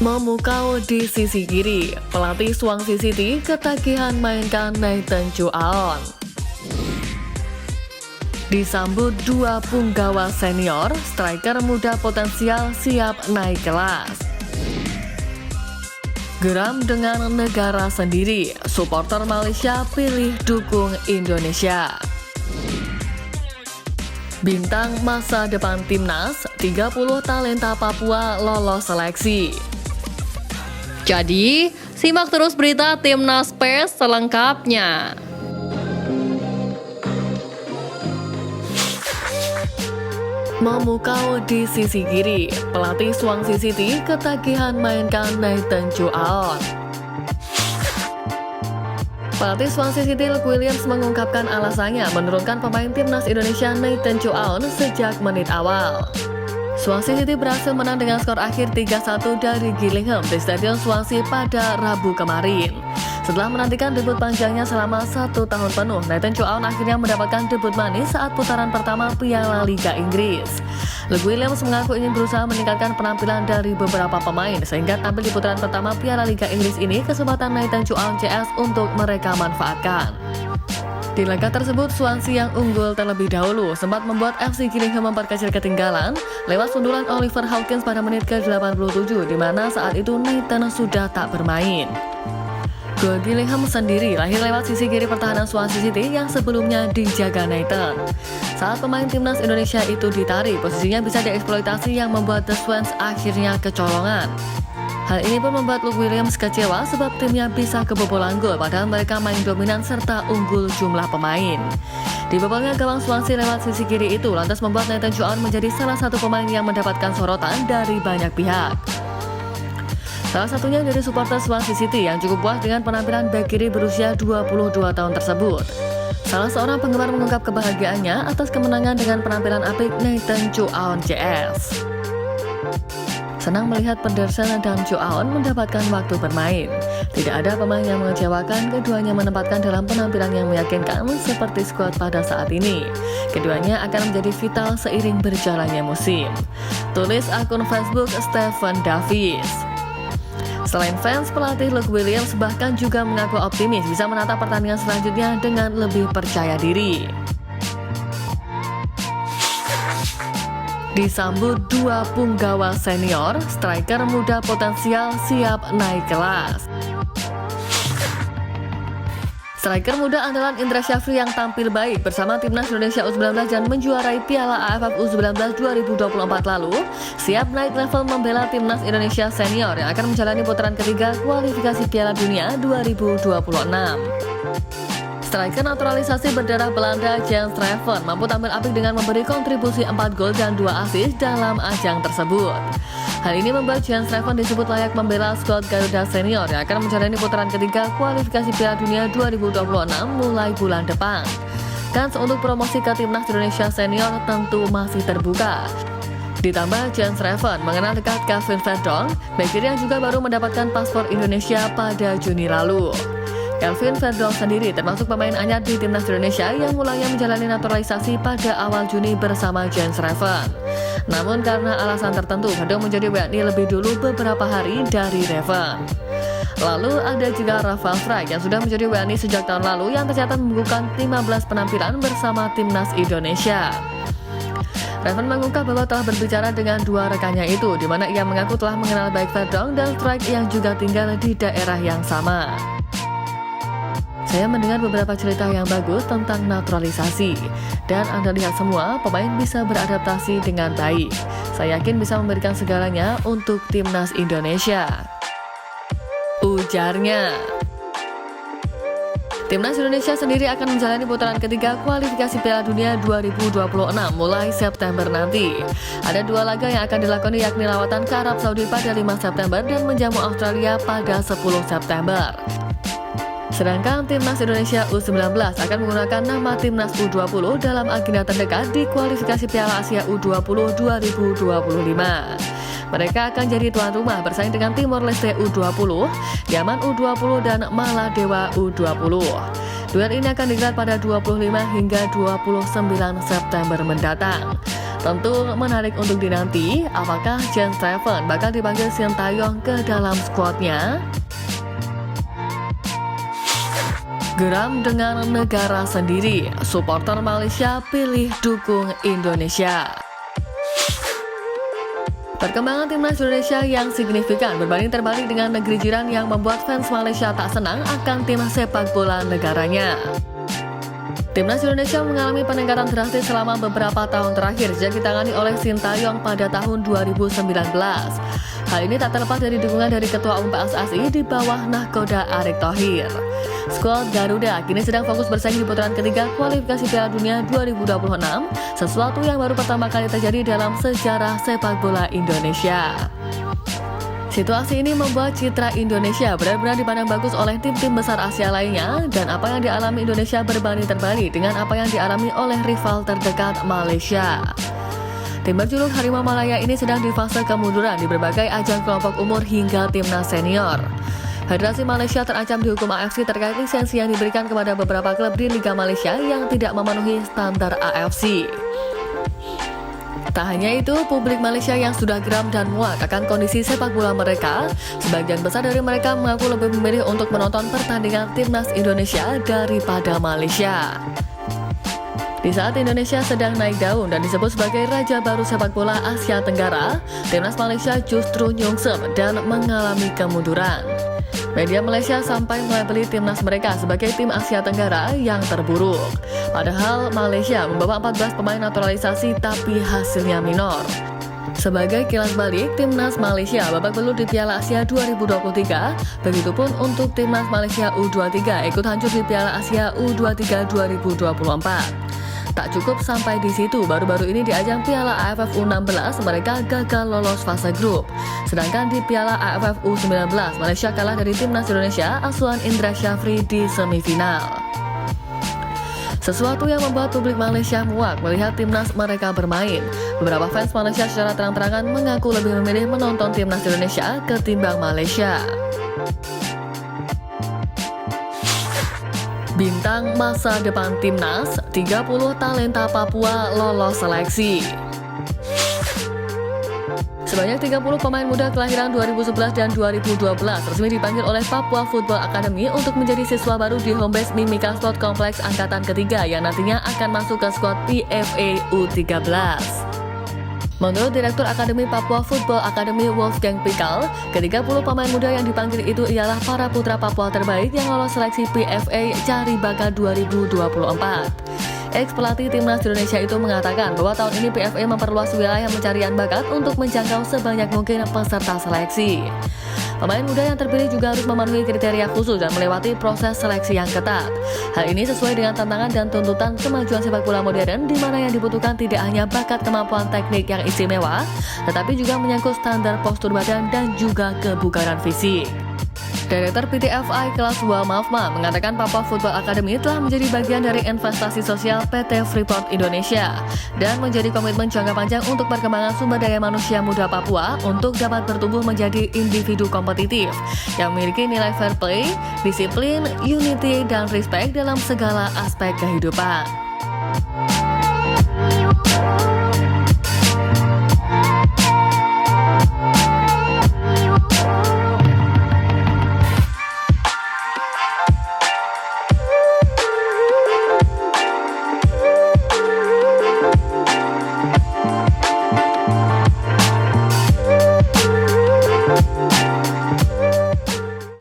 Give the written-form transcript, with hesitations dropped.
Memukau di sisi kiri, pelatih Swansea City ketagihan mainkan Nathan Juan. Disambut dua punggawa senior, striker muda potensial siap naik kelas. Geram dengan negara sendiri, supporter Malaysia pilih dukung Indonesia. Bintang masa depan timnas, 30 talenta Papua lolos seleksi. Jadi, simak terus berita Timnas Pers selengkapnya. Memukau di sisi kiri, pelatih Swansea City ketagihan mainkan Nathan Juan. Pelatih Swansea City Luke Williams mengungkapkan alasannya menurunkan pemain timnas Indonesia Nathan Juan sejak menit awal. Swansea City berhasil menang dengan skor akhir 3-1 dari Gillingham di Stadion Swansea pada Rabu kemarin. Setelah menantikan debut panjangnya selama 1 tahun penuh, Nathan Juan akhirnya mendapatkan debut manis saat putaran pertama Piala Liga Inggris. Luke Williams mengaku ingin berusaha meningkatkan penampilan dari beberapa pemain, sehingga tampil di putaran pertama Piala Liga Inggris ini kesempatan Nathan Juan CS untuk mereka manfaatkan. Di laga tersebut, Swansea yang unggul terlebih dahulu sempat membuat FC Gillingham memperkecil ketinggalan lewat sundulan Oliver Hawkins pada menit ke-87, di mana saat itu Nathan sudah tak bermain. Gol Gillingham sendiri lahir lewat sisi kiri pertahanan Swansea City yang sebelumnya dijaga Nathan. Saat pemain timnas Indonesia itu ditarik, posisinya bisa dieksploitasi yang membuat The Swans akhirnya kecolongan. Hal ini pun membuat Luke Williams kecewa sebab timnya bisa kebobolan gol padahal mereka main dominan serta unggul jumlah pemain. Dibobolnya gawang Swansea lewat sisi kiri itu lantas membuat Nathan Juan menjadi salah satu pemain yang mendapatkan sorotan dari banyak pihak. Salah satunya dari supporter Swansea City yang cukup puas dengan penampilan bek kiri berusia 22 tahun tersebut. Salah seorang penggemar mengungkap kebahagiaannya atas kemenangan dengan penampilan apik Nathan Juan CS. Senang melihat Pedersen dan Juan mendapatkan waktu bermain. Tidak ada pemain yang mengecewakan, keduanya menempatkan dalam penampilan yang meyakinkan seperti skuad pada saat ini. Keduanya akan menjadi vital seiring berjalannya musim. Tulis akun Facebook Stephen Davis. Selain fans, pelatih Luke Williams bahkan juga mengaku optimis bisa menatap pertandingan selanjutnya dengan lebih percaya diri. Disambut dua punggawa senior, striker muda potensial siap naik kelas. Striker muda andalan Indra Syafri yang tampil baik bersama timnas Indonesia U19 dan menjuarai Piala AFF U19 2024 lalu, siap naik level membela timnas Indonesia senior yang akan menjalani putaran ketiga kualifikasi Piala Dunia 2026. Striker naturalisasi berdarah Belanda Jens Streffen mampu tampil apik dengan memberi kontribusi 4 gol dan 2 assist dalam ajang tersebut. Hal ini membuat Jens Streffen disebut layak membela skuad Garuda Senior yang akan menjalani putaran ketiga kualifikasi Piala Dunia 2026 mulai bulan depan. Kans untuk promosi ke timnas Indonesia Senior tentu masih terbuka. Ditambah Jens Streffen mengenal dekat Kelvin Verdonk, bek kiri yang juga baru mendapatkan paspor Indonesia pada Juni lalu. Kelvin Verdonk sendiri termasuk pemain anyar di timnas Indonesia yang mulanya menjalani naturalisasi pada awal Juni bersama Jens Streffen. Namun karena alasan tertentu, Verdonk menjadi WNI lebih dulu beberapa hari dari Streffen. Lalu ada juga Rafael Strijk yang sudah menjadi WNI sejak tahun lalu yang tercatat membukukan 15 penampilan bersama timnas Indonesia. Streffen mengungkap bahwa telah berbicara dengan dua rekannya itu, di mana ia mengaku telah mengenal baik Verdonk dan Strijk yang juga tinggal di daerah yang sama. Saya mendengar beberapa cerita yang bagus tentang naturalisasi, dan Anda lihat semua pemain bisa beradaptasi dengan baik. Saya yakin bisa memberikan segalanya untuk timnas Indonesia, ujarnya. Timnas Indonesia sendiri akan menjalani putaran ketiga kualifikasi Piala Dunia 2026 mulai September nanti. Ada 2 laga yang akan dilakoni yakni lawatan ke Arab Saudi pada 5 September dan menjamu Australia pada 10 September. Sedangkan timnas Indonesia U19 akan menggunakan nama timnas U20 dalam agenda terdekat di kualifikasi Piala Asia U20 2025. Mereka akan jadi tuan rumah bersaing dengan Timor Leste U20, Yaman U20 dan Maladewa U20. Duel ini akan digelar pada 25 hingga 29 September mendatang. Tentu menarik untuk dinanti, apakah Jens Steven bakal dipanggil Sintayong ke dalam skuadnya? Geram dengan negara sendiri, supporter Malaysia pilih dukung Indonesia. Perkembangan timnas Indonesia yang signifikan berbanding terbalik dengan negeri jiran yang membuat fans Malaysia tak senang akan tim sepak bola negaranya. Timnas Indonesia mengalami peningkatan drastis selama beberapa tahun terakhir sejak ditangani oleh Sintayong pada tahun 2019. Hal ini tak terlepas dari dukungan dari Ketua Umum PSSI di bawah nahkoda Erick Thohir. Skuad Garuda kini sedang fokus bersaing di putaran ketiga kualifikasi Piala Dunia 2026, sesuatu yang baru pertama kali terjadi dalam sejarah sepak bola Indonesia. Situasi ini membuat citra Indonesia benar-benar dipandang bagus oleh tim-tim besar Asia lainnya, dan apa yang dialami Indonesia berbanding terbalik dengan apa yang dialami oleh rival terdekat Malaysia. Tim berjuluk Harimau Malaya ini sedang di fase kemunduran di berbagai ajang kelompok umur hingga timnas senior. Federasi Malaysia terancam dihukum AFC terkait lisensi yang diberikan kepada beberapa klub di Liga Malaysia yang tidak memenuhi standar AFC. Tak hanya itu, publik Malaysia yang sudah geram dan muak akan kondisi sepak bola mereka, sebagian besar dari mereka mengaku lebih memilih untuk menonton pertandingan timnas Indonesia daripada Malaysia. Di saat Indonesia sedang naik daun dan disebut sebagai raja baru sepak bola Asia Tenggara, timnas Malaysia justru nyungsep dan mengalami kemunduran. Media Malaysia sampai melabeli timnas mereka sebagai tim Asia Tenggara yang terburuk. Padahal Malaysia membawa 14 pemain naturalisasi tapi hasilnya minor. Sebagai kilas balik, timnas Malaysia babak belur di Piala Asia 2023, begitupun untuk timnas Malaysia U23 ikut hancur di Piala Asia U23 2024. Tak cukup sampai di situ, baru-baru ini di ajang Piala AFF U16 mereka gagal lolos fase grup. Sedangkan di Piala AFF U19 Malaysia kalah dari timnas Indonesia asuhan Indra Syafri di semifinal. Sesuatu yang membuat publik Malaysia muak melihat timnas mereka bermain. Beberapa fans Malaysia secara terang-terangan mengaku lebih memilih menonton timnas Indonesia ketimbang Malaysia. Bintang masa depan timnas, 30 talenta Papua lolos seleksi. Sebanyak 30 pemain muda kelahiran 2011 dan 2012 resmi dipanggil oleh Papua Football Academy untuk menjadi siswa baru di home base Mimika Sport Kompleks Angkatan Ketiga yang nantinya akan masuk ke skuad PFA U13. Menurut Direktur Akademi Papua Football Academy Wolfgang Pikal, ke-30 pemain muda yang dipanggil itu ialah para putra Papua terbaik yang lolos seleksi PFA Cari Bakat 2024. Ex-pelatih timnas Indonesia itu mengatakan bahwa tahun ini PFA memperluas wilayah pencarian bakat untuk menjangkau sebanyak mungkin peserta seleksi. Pemain muda yang terpilih juga harus memenuhi kriteria khusus dan melewati proses seleksi yang ketat. Hal ini sesuai dengan tantangan dan tuntutan kemajuan sepak bola modern, di mana yang dibutuhkan tidak hanya bakat kemampuan teknik yang istimewa, tetapi juga menyangkut standar postur badan dan juga kebugaran fisik. Direktur PTFI kelas Mafma mengatakan Papua Football Academy telah menjadi bagian dari investasi sosial PT Freeport Indonesia dan menjadi komitmen jangka panjang untuk perkembangan sumber daya manusia muda Papua untuk dapat bertumbuh menjadi individu kompetitif yang memiliki nilai fair play, disiplin, unity, dan respect dalam segala aspek kehidupan.